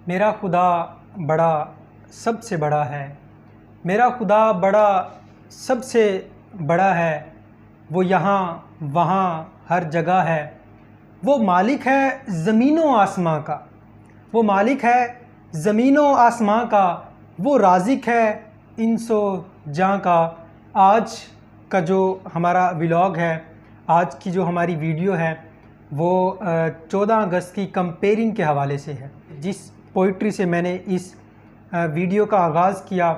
मेरा खुदा बड़ा सबसे बड़ा है, मेरा खुदा बड़ा सबसे बड़ा है, वो यहाँ वहाँ हर जगह है। वो मालिक है ज़मीनों आसमां का, वो मालिक है ज़मीनों आसमां का, वो राज़िक है इंसो जां का। आज का जो हमारा व्लॉग है, आज की जो हमारी वीडियो है, वो 14 अगस्त की कंपेयरिंग के हवाले से है। जिस पोइट्री से मैंने इस वीडियो का आगाज़ किया,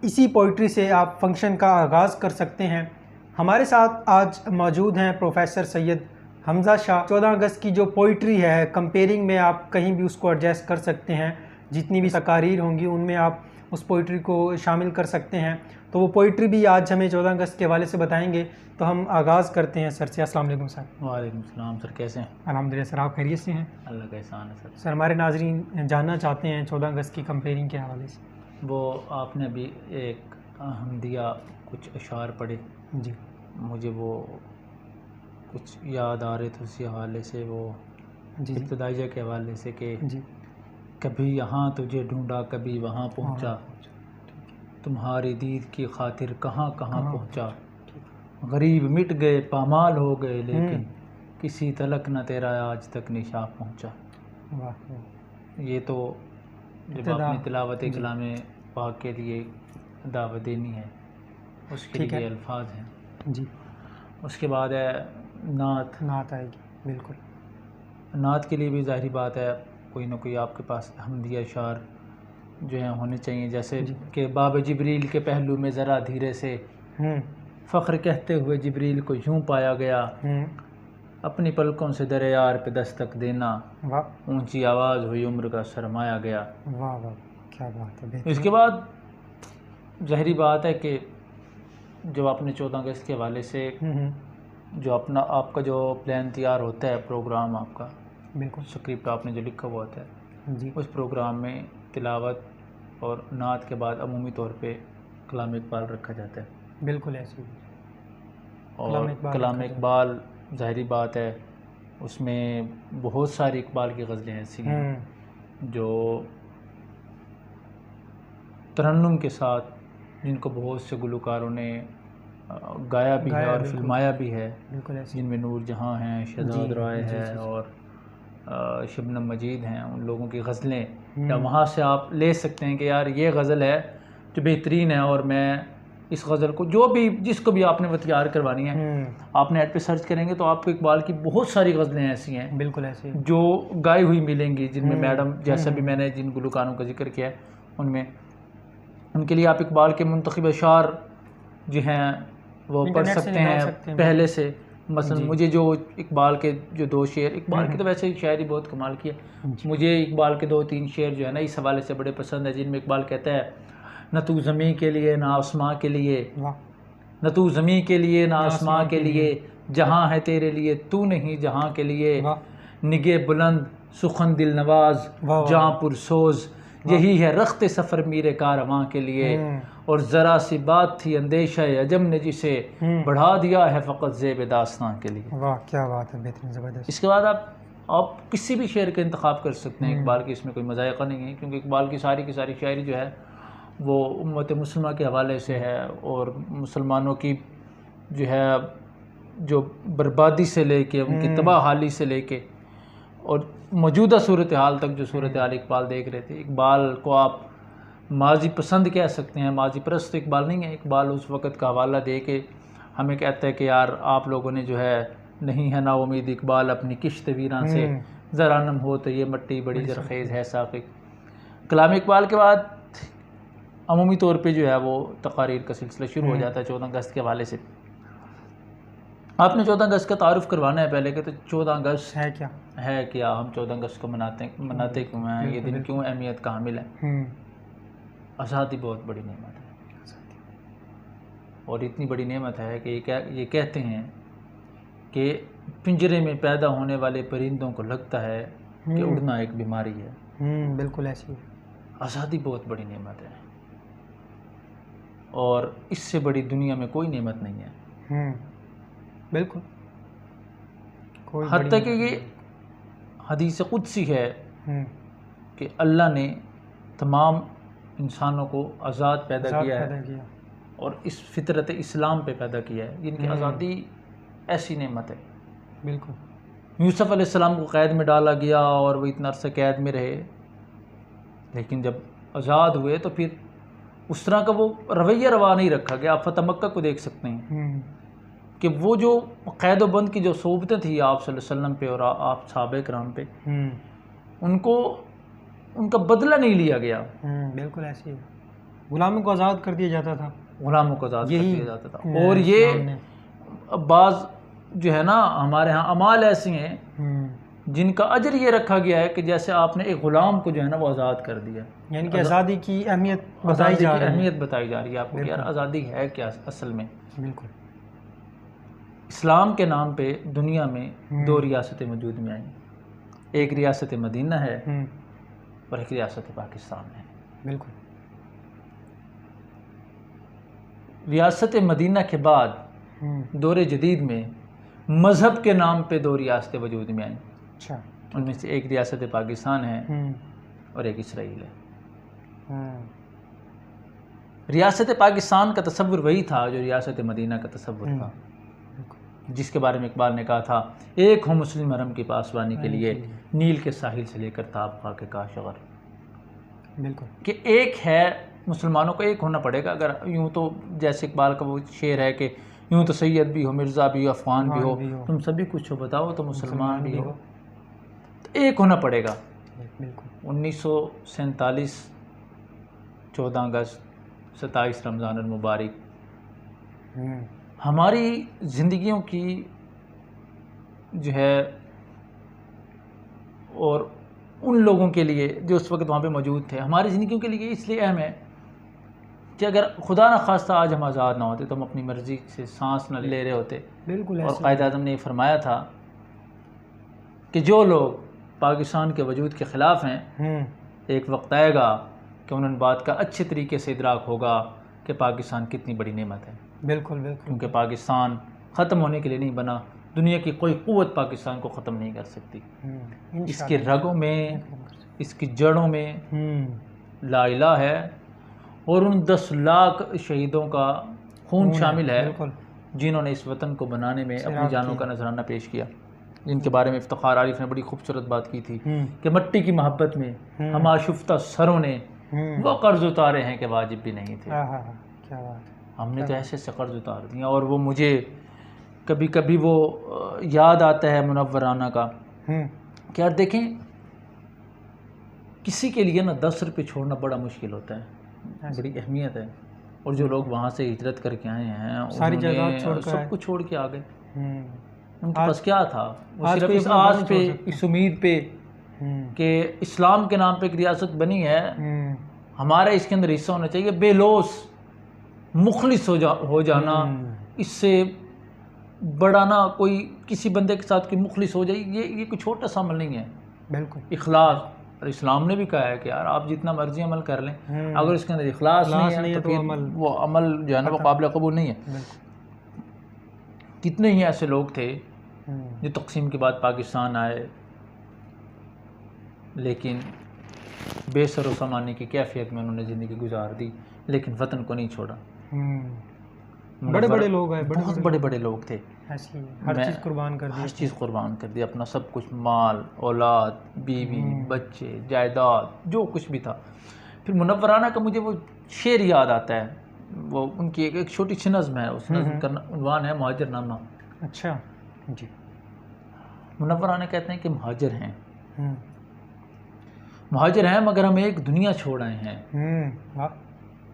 इसी पोइट्री से आप फंक्शन का आगाज़ कर सकते हैं। हमारे साथ आज मौजूद हैं प्रोफेसर सैयद हमज़ा शाह। 14 अगस्त की जो पोइट्री है, कंपेयरिंग में आप कहीं भी उसको एडजस्ट कर सकते हैं। जितनी भी तकारीर होंगी उनमें आप उस पोइट्री को शामिल कर सकते हैं। तो वो पोइट्री भी आज हमें 14 अगस्त के हवाले से बताएंगे। तो हम आगाज़ करते हैं सर से। अस्सलाम वालेकुम सर। वालेकुम सलाम सर, कैसे हैं? अल्हम्दुलिल्लाह सर, आप खैरियत से हैं? अल्लाह का एहसान है सर। सर, हमारे नाज़रीन जानना चाहते हैं 14 अगस्त की कंपेयरिंग के हवाले से। वो आपने अभी एक हमदिया कुछ अशार पढ़े, जी मुझे वो कुछ याद आ रहे थे उसी हवाले से, वो जी इब्तिदाइया के हवाले से कि जी। कभी यहाँ तुझे ढूंढा कभी वहाँ पहुँचा, तुम्हारी दीद की खातिर कहाँ कहाँ पहुँचा, गरीब मिट गए पामाल हो गए, लेकिन किसी तलक न तेरा आज तक निशा पहुँचा। वाह। ये तो जब आपने तिलावत कलाम पाक के लिए दावत देनी है उसके लिए अल्फाज हैं जी। उसके बाद है नात आएगी, बिल्कुल। नात के लिए भी ज़ाहिरी बात है कोई ना कोई आपके पास हमदिया अशार जो हैं होने चाहिए, जैसे कि बाब जिब्रील के पहलू में ज़रा धीरे से फ़ख्र कहते हुए जिब्रील को यूँ पाया गया, अपनी पलकों से दर यार पे दस्तक देना, ऊंची आवाज़ हुई उम्र का सरमाया गया। वाह वाह, क्या बात है। इसके बाद ज़ाहिरी बात है कि जब आपने 14 अगस्त के हवाले से जो आपका जो प्लान तैयार होता है, प्रोग्राम आपका, बिल्कुल स्क्रिप्ट आपने जो लिखा हुआ होता है जी, उस प्रोग्राम में तिलावत और नात के बाद अमूमी तौर पे कलाम इकबाल रखा जाता है। बिल्कुल ऐसे ही। और कलाम इकबाल ज़ाहिरी बात है उसमें बहुत सारी इकबाल की गज़लें ऐसी हैं जो तरन्नुम के साथ, जिनको बहुत से गुलकारों ने गाया भी है और फिल्माया भी है, जिनमें नूर जहाँ हैं, शहजाद राय है और शबनम मजीद हैं। उन लोगों की गज़लें या वहाँ से आप ले सकते हैं कि यार ये गज़ल है जो बेहतरीन है, और मैं इस गज़ल को जो भी जिसको भी आपने वो तैयार करवानी है, आप नेट पे सर्च करेंगे तो आपको इकबाल की बहुत सारी गज़लें ऐसी हैं, बिल्कुल ऐसे जो गाई हुई मिलेंगी, जिनमें मैडम जैसा भी मैंने जिन गुलकारों का जिक्र किया है उनमें, उनके लिए आप इकबाल के मुंतखब अशार जो हैं वो पढ़ सकते हैं पहले से। मसलन मुझे जो इकबाल के जो 2 शेर, इकबाल की तो वैसे शायरी बहुत कमाल की है, मुझे इकबाल के 2-3 शेर जो है ना इस हवाले से बड़े पसंद है, जिनमें इकबाल कहता है, न तू ज़मीं के लिए ना आसमां के लिए, न तू ज़मीं के लिए ना आसमां के लिए, जहाँ है तेरे लिए तू नहीं जहाँ के लिए, निगे बुलंद सुखन दिल नवाज जहाँ पुरसोज, यही है रख्त सफ़र मीरे कारवां के लिए, और ज़रा सी बात थी अंदेशा अजम ने जिसे बढ़ा दिया है फ़कत ज़ेब दास्तां के लिए। वाह, क्या बात है, बेहतरीन, ज़बरदस्त। इसके बाद आप किसी भी शेर का इंतखाब कर सकते हैं इकबाल की, इसमें कोई मज़ायक़ा नहीं है, क्योंकि इकबाल की सारी शायरी जो है वो उम्मत मुस्लिमा के हवाले से है, और मुसलमानों की जो है जो बर्बादी से लेके उनकी तबाह हाली से लेके और मौजूदा सूरत हाल तक जो सूरत हाल इकबाल देख रहे थे। इकबाल को आप माजी पसंद कह सकते हैं, माजी परस्त इकबाल नहीं है। इकबाल उस वक़्त का हवाला दे के हमें कहता है कि यार आप लोगों ने जो है नहीं है ना उम्मीद इकबाल अपनी किश्त वीरान से, ज़रा नम हो तो ये मट्टी बड़ी जरखेज़ है साक़ी। कलाम इकबाल के बाद अमूमी तौर पे जो है वो तकारीर का सिलसिला शुरू हो जाता है 14 अगस्त के हवाले से। आपने 14 अगस्त का तारुफ़ करवाना है पहले कि तो 14 अगस्त है क्या, हम 14 अगस्त को मनाते क्यों हैं, ये दिन क्यों अहमियत का हामिल है। आज़ादी बहुत बड़ी नेमत है, और इतनी बड़ी नेमत है कि ये कहते हैं कि पिंजरे में पैदा होने वाले परिंदों को लगता है कि उड़ना एक बीमारी है। बिल्कुल ऐसी है। आज़ादी बहुत बड़ी नेमत है, और इससे बड़ी दुनिया में कोई नेमत नहीं है। बिल्कुल। हत्ता कि ये हदीस कुदसी है कि अल्लाह ने तमाम इंसानों को आज़ाद पैदा किया है और इस फितरत इस्लाम पे पैदा किया है, जिनकी आज़ादी ऐसी नेमत है। बिल्कुल। यूसुफ अलैहिस्सलाम को कैद में डाला गया और वो इतना अरसा कैद में रहे, लेकिन जब आज़ाद हुए तो फिर उस तरह का वो रवैया रवा नहीं रखा गया। आप फतह मक्का को देख सकते हैं कि वो जो कैद बंद की जो सोबतें थी आप सल्लल्लाहु अलैहि वसल्लम पे और आप सहाबा किराम पे, उनको उनका बदला नहीं लिया गया। बिल्कुल ऐसे ही गुलामों को आज़ाद कर दिया जाता था, गुलामों को आज़ाद कर दिया जाता था। और ये बाज़ जो है ना हमारे यहाँ अमाल ऐसी हैं जिनका अजर ये रखा गया है कि जैसे आपने एक ग़ुलाम को जो है ना वो आज़ाद कर दिया, यानी कि आज़ादी की अहमियत बताई जा रही है आपको कि यार आज़ादी है क्या असल में। बिल्कुल। इस्लाम के नाम पे दुनिया में 2 रियासतें वजूद में आई, एक रियासत मदीना है और एक रियासत पाकिस्तान है। बिल्कुल। रियासत मदीना के बाद दौरे जदीद में मज़हब के नाम पे 2 रियासतें वजूद में आई। अच्छा। उनमें से एक रियासत पाकिस्तान है और एक इसराइल है। रियासत पाकिस्तान का तसव्वुर वही था जो रियासत मदीना का तसव्वुर था, जिसके बारे में इकबाल ने कहा था, एक हो मुस्लिम हरम की पासबानी के लिए नील के साहिल से लेकर ताबका के काशगर। बिल्कुल कि एक है, मुसलमानों को एक होना पड़ेगा। अगर यूँ तो जैसे इकबाल का वो शेर है कि यूँ तो सैयद भी हो, मिर्ज़ा भी हो, अफ़गान भी हो, तुम सभी कुछ हो, बताओ तो मुसलमान भी हो, तो एक होना पड़ेगा। बिल्कुल। 1947 14 अगस्त 27 रमज़ान अल मुबारक हमारी ज़िंदगियों की जो है और उन लोगों के लिए जो उस वक्त वहाँ पे मौजूद थे, हमारी ज़िंदगियों के लिए इसलिए अहम है कि अगर खुदा न खास्ता आज हम आज़ाद ना होते तो हम अपनी मर्ज़ी से सांस न ले रहे होते। बिल्कुल। और कायद आज़म ने फरमाया था कि जो लोग पाकिस्तान के वजूद के ख़िलाफ़ हैं, एक वक्त आएगा कि उन्हें बात का अच्छे तरीके से इदराक होगा कि पाकिस्तान कितनी बड़ी नेमत है। बिल्कुल बिल्कुल। क्योंकि पाकिस्तान ख़त्म होने के लिए नहीं बना, दुनिया की कोई क़ुव्वत पाकिस्तान को ख़त्म नहीं कर सकती। इसके रगों में, इसकी जड़ों में ला इलाहा है और उन 10 लाख शहीदों का खून शामिल है जिन्होंने इस वतन को बनाने में अपनी जानों का नजराना पेश किया, जिनके बारे में इफ्तिखार आरिफ ने बड़ी खूबसूरत बात की थी कि मट्टी की मोहब्बत में हम आशुफ्ता सरों ने वो कर्ज उतारे हैं कि वाजिब भी नहीं थे। क्या बात, हमने तो ऐसे से कर्ज उतार दिया। और वो मुझे कभी कभी वो याद आता है मुनव्वराना का कि यार देखें, किसी के लिए ना 10 रुपये छोड़ना बड़ा मुश्किल होता है, बड़ी अहमियत है। और जो लोग वहाँ से हिजरत करके आए हैं, सारी जगह छोड़कर सब कुछ छोड़ के आ गए। उनके पास क्या था? वो सिर्फ इस आस पे, इस उम्मीद पे कि इस्लाम के नाम पे एक रियासत बनी है, हमारा इसके अंदर हिस्सा होना चाहिए। बेलोस मुखलिस हो जाना, इससे बड़ा ना कोई किसी बंदे के साथ कोई मुखलिस हो जाए, ये कोई छोटा सा अमल नहीं है। बिल्कुल इखलास। और इस्लाम ने भी कहा है कि यार आप जितना मर्जी अमल कर लें, अगर इसके अंदर इखलास नहीं है तो फिर वो अमल जो है ना वो काबिल कबूल नहीं है। कितने ही ऐसे लोग थे जो तक़सीम के बाद पाकिस्तान आए, लेकिन बेसर व सामानी की कैफियत में उन्होंने ज़िंदगी गुजार दी, लेकिन वतन को नहीं छोड़ा। बड़े बड़े लोग हैं, बहुत बड़े बड़े लोग थे, हर चीज़ कुर्बान कर दी, हर चीज़ कुर्बान कर दी, अपना सब कुछ, माल, औलाद, बीवी, बच्चे, जायदाद, जो कुछ भी था। फिर मुनव्वराना का मुझे वो शेर याद आता है, वो उनकी एक छोटी सी नज़्म है, उस नज़्म का उन्वान है मुहाजिरनामा। अच्छा जी। मुनव्वराना कहते हैं कि मुहाजिर हैं, मुहाजिर हैं मगर हम एक दुनिया छोड़ आए हैं।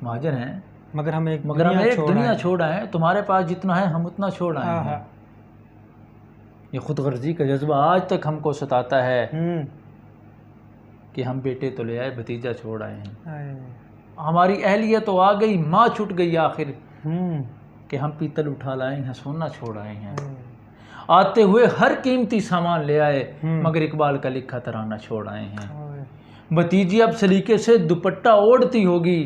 मुहाजिर हैं मगर हम एक दुनिया छोड़ आए हैं, तुम्हारे पास जितना है हम उतना छोड़ आए हैं। ये खुदगर्जी का जज्बा आज तक हमको सताता है कि हम बेटे तो ले आए, भतीजा छोड़ आए हैं। हमारी अहलियत तो आ गई, माँ छूट गई आखिर कि हम पीतल उठा लाए हैं, सोना छोड़ आए हैं। आते हुए हर कीमती सामान ले आए, मगर इकबाल का लिखा तराना छोड़ आए हैं। भतीजी अब सलीके से दुपट्टा ओढ़ती होगी,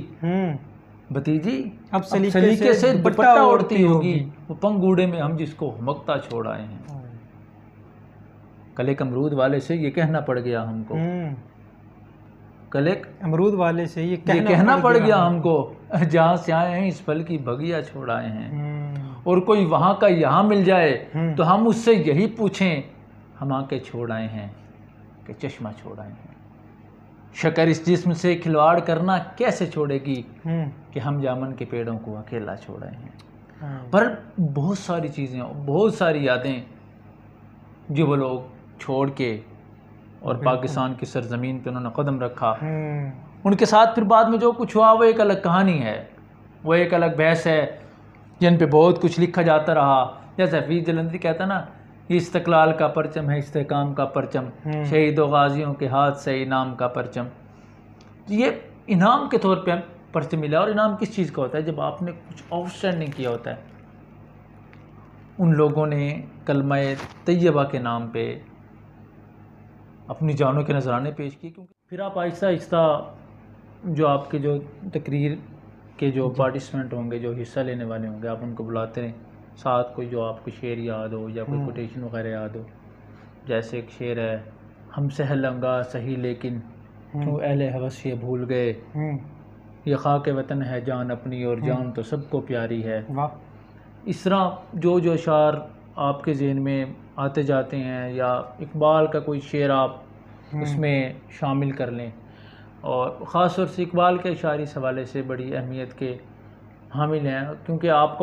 भतीजी अब सलीके से दुपट्टा ओढ़ती होगी, वो पंगूड़े में हम जिसको हमकता छोड़ आए हैं। कले कमरूद वाले से ये कहना पड़ गया हमको कल एक अमरूद वाले से ये कहना पड़ गया हमको, जहाँ से आए हैं इस फल की बगिया छोड़ आए हैं। और कोई वहाँ का यहाँ मिल जाए तो हम उससे यही पूछें, हम आके छोड़ आए हैं कि चश्मा छोड़ आए हैं। शक्कर इस जिस्म से खिलवाड़ करना कैसे छोड़ेगी कि हम जामन के पेड़ों को अकेला छोड़ आए हैं। पर बहुत सारी चीज़ें, बहुत सारी यादें जो वो लोग छोड़ के और पाकिस्तान की सरजमीन पे उन्होंने कदम रखा, उनके साथ फिर बाद में जो कुछ हुआ वो एक अलग कहानी है, वो एक अलग बहस है जिन पे बहुत कुछ लिखा जाता रहा। जैसे हफीज़ जलंधरी कहता ना, इस्तक़लाल का परचम है इस्तेकाम का परचम, शहीद व गाजियों के हाथ से इनाम का परचम। ये इनाम के तौर पे परचम मिला। और इनाम किस चीज़ का होता है? जब आपने कुछ आउटस्टैंडिंग किया होता है। उन लोगों ने कलमा तैयबा के नाम पे अपनी जानों के नजराने पेश किए। क्योंकि फिर आप आहिस्ता आहिस्ता जो आपके जो तकरीर के जो पार्टिसिपेंट होंगे, जो हिस्सा लेने वाले होंगे, आप उनको बुलाते रहें, साथ कोई जो आपको शेर याद हो या कोई कोटेशन वगैरह याद हो। जैसे एक शेर है, हम सहलंगा सही लेकिन क्यों अहले हवस ये भूल गए, ये खाक वतन है जान अपनी और जान तो सबको प्यारी है। इस तरह जो जो अशार आपके जहन में आते जाते हैं, या इकबाल का कोई शेर आप उसमें शामिल कर लें। और ख़ास तौर से इकबाल के अशार इस हवाले से बड़ी अहमियत के हामिल हैं, क्योंकि आपको